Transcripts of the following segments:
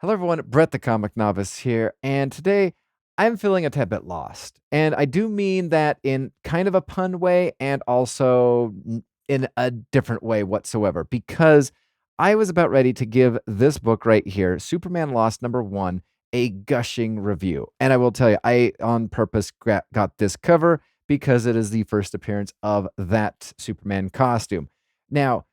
Hello, everyone. Brett the Comic Novice here, and today I'm feeling a tad bit lost. And I do mean that in kind of a pun way and also in a different way whatsoever, because I was about ready to give this book right here, Superman Lost #1, a gushing review. And I will tell you, I on purpose got this cover because it is the first appearance of that Superman costume. Now,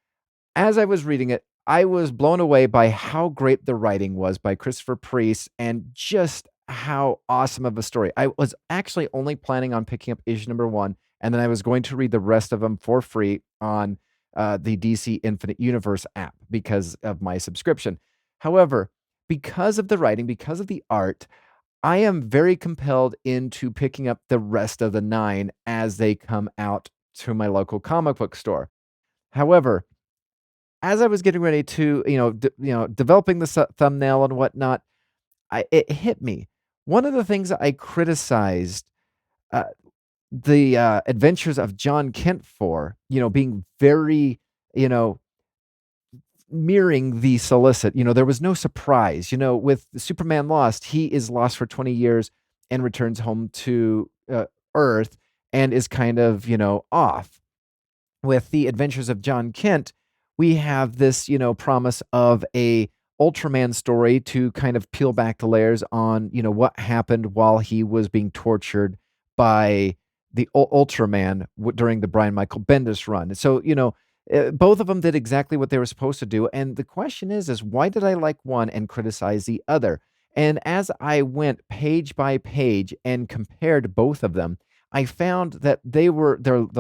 as I was reading it, I was blown away by how great the writing was by Christopher Priest and just how awesome of a story. I was actually only planning on picking up issue #1, and then I was going to read the rest of them for free on the DC Infinite Universe app because of my subscription. However, because of the writing, because of the art, I am very compelled into picking up the rest of the nine as they come out to my local comic book store. However, as I was getting ready to, developing the thumbnail and whatnot, it hit me. One of the things that I criticized uh, the adventures of Jon Kent for, being very, you know, mirroring the solicit. There was no surprise. With Superman Lost, he is lost for 20 years and returns home to Earth and is kind of, off. With the adventures of Jon Kent, we have this, promise of a Ultraman story to kind of peel back the layers on, what happened while he was being tortured by the Ultraman during the Brian Michael Bendis run. So, both of them did exactly what they were supposed to do. And the question is why did I like one and criticize the other? And as I went page by page and compared both of them, I found that the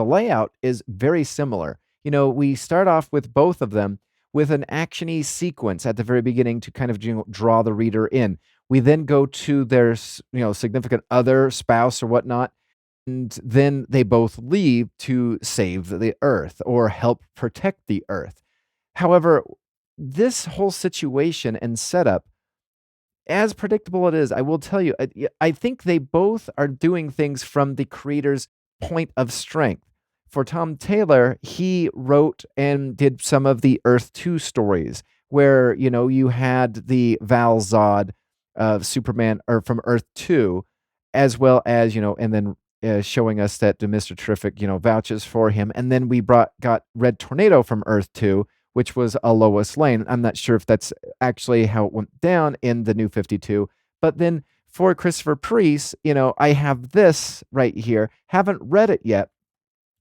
layout is very similar. We start off with both of them with an actiony sequence at the very beginning to kind of draw the reader in. We then go to their significant other, spouse or whatnot, and then they both leave to save the Earth or help protect the Earth. However, this whole situation and setup, as predictable it is, I will tell you, I think they both are doing things from the creator's point of strength. For Tom Taylor, he wrote and did some of the Earth 2 stories where, you had the Val Zod of Superman or from Earth 2, as well as, and then showing us that Mr. Terrific, vouches for him. And then we got Red Tornado from Earth 2, which was a Lois Lane. I'm not sure if that's actually how it went down in the New 52. But then for Christopher Priest, I have this right here. Haven't read it yet,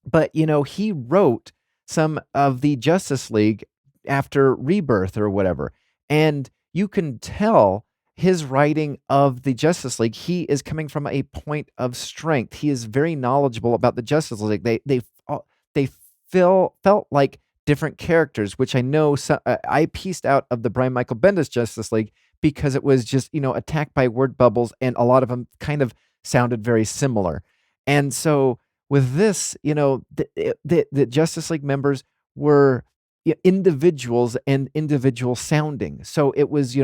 but he wrote some of the Justice League after Rebirth or whatever. And you can tell his writing of the Justice League, he is coming from a point of strength. He is very knowledgeable about the Justice League. They felt like different characters, which I know I pieced out of the Brian Michael Bendis Justice League because it was just, attacked by word bubbles, and a lot of them kind of sounded very similar. And so with this, the Justice League members were individuals and individual sounding. So it was,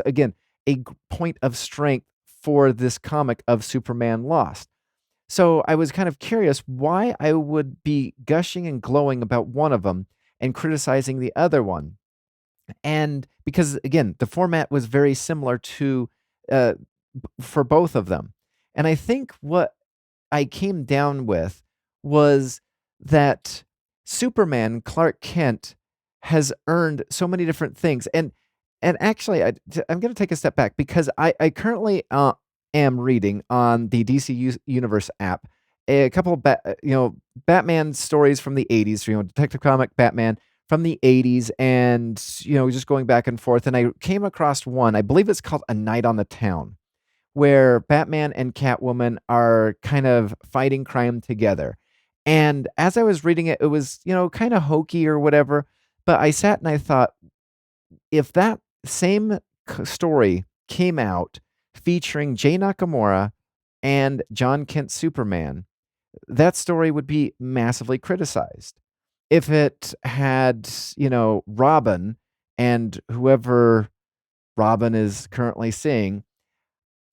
again, a point of strength for this comic of Superman Lost. So I was kind of curious why I would be gushing and glowing about one of them and criticizing the other one. And because again, the format was very similar to uh, for both of them. And I think what I came down with was that Superman, Clark Kent, has earned so many different things. And actually, I'm going to take a step back because I currently am reading on the DC Universe app a couple of Batman stories from the 80s, Detective Comic Batman from the 80s, and just going back and forth. And I came across one, I believe it's called A Night on the Town, where Batman and Catwoman are kind of fighting crime together. And as I was reading it, it was, kind of hokey or whatever. But I sat and I thought, if that same story came out featuring Jay Nakamura and Jon Kent Superman, that story would be massively criticized. If it had, Robin and whoever Robin is currently seeing,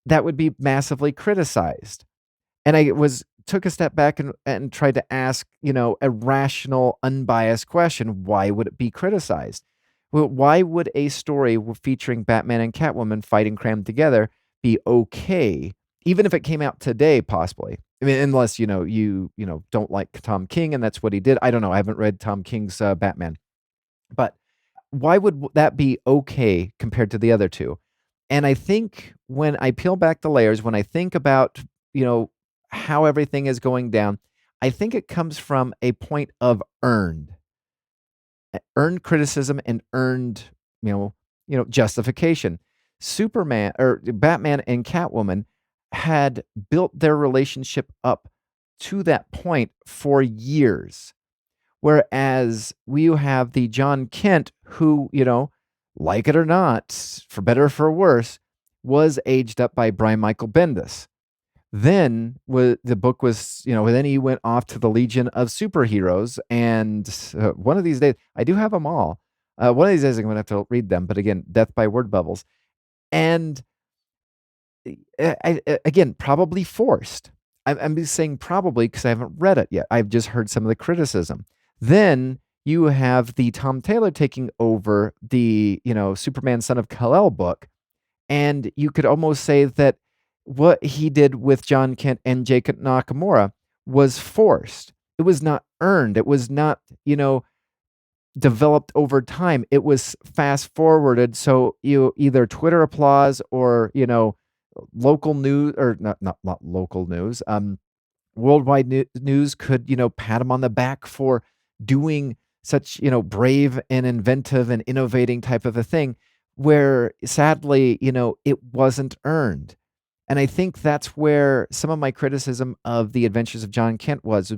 that would be massively criticized. And I was took a step back and tried to ask, a rational, unbiased question. Why would it be criticized? Well, why would a story featuring Batman and Catwoman fighting crammed together be okay, even if it came out today, possibly? I mean, unless don't like Tom King, and that's what he did. I don't know. I haven't read Tom King's Batman, but why would that be okay compared to the other two? And I think when I peel back the layers, when I think about you know how everything is going down, I think it comes from a point of earned criticism and earned, justification. Superman or Batman and Catwoman had built their relationship up to that point for years. Whereas we have the Jon Kent who, like it or not, for better or for worse, was aged up by Brian Michael Bendis. Then the book was, then he went off to the Legion of Superheroes, and one of these days, I do have them all. One of these days, I'm going to have to read them. But again, death by word bubbles, and again, probably forced. I'm just saying probably because I haven't read it yet. I've just heard some of the criticism. Then you have the Tom Taylor taking over the Superman Son of Kal-El book, and you could almost say that what he did with Jon Kent and Jacob Nakamura was forced. It was not earned. It was not, developed over time. It was fast forwarded. So you either Twitter applause or, local news or not local news, worldwide news could, pat him on the back for doing such, brave and inventive and innovating type of a thing where sadly, it wasn't earned. And I think that's where some of my criticism of The Adventures of Jon Kent was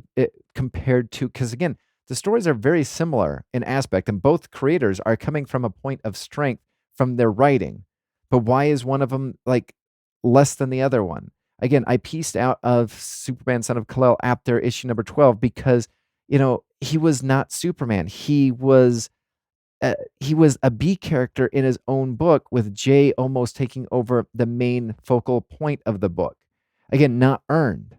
compared to, because again, the stories are very similar in aspect, and both creators are coming from a point of strength from their writing. But why is one of them like less than the other one? Again, I pieced out of Superman Son of Kal-El after issue number 12 because, he was not Superman. He was a B character in his own book, with Jay almost taking over the main focal point of the book. Again, not earned.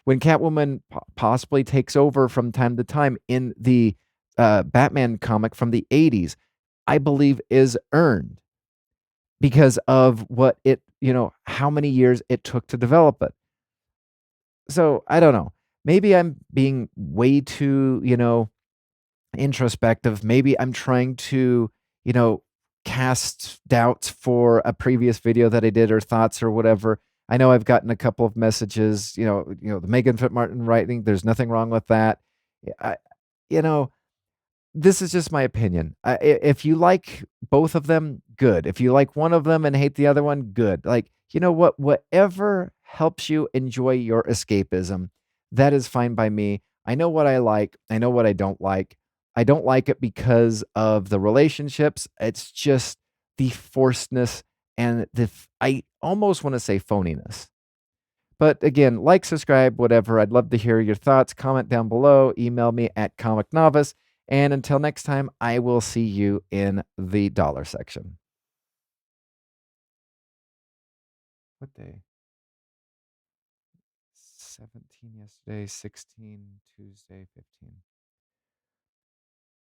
When Catwoman possibly takes over from time to time in the Batman comic from the 80s, I believe is earned because of how many years it took to develop it. So I don't know. Maybe I'm being way too, introspective. Maybe I'm trying to, you know, cast doubts for a previous video that I did or thoughts or whatever. I know I've gotten a couple of messages, the Megan Fit Martin writing, there's nothing wrong with that. I, you know, this is just my opinion. If you like both of them, good. If you like one of them and hate the other one, good. Like, you know what? Whatever helps you enjoy your escapism, that is fine by me. I know what I like. I know what I don't like. I don't like it because of the relationships. It's just the forcedness and I almost want to say phoniness. But again, like, subscribe, whatever. I'd love to hear your thoughts. Comment down below. Email me at Comic Novice. And until next time, I will see you in the dollar section. What day? 17 yesterday, 16 Tuesday, 15.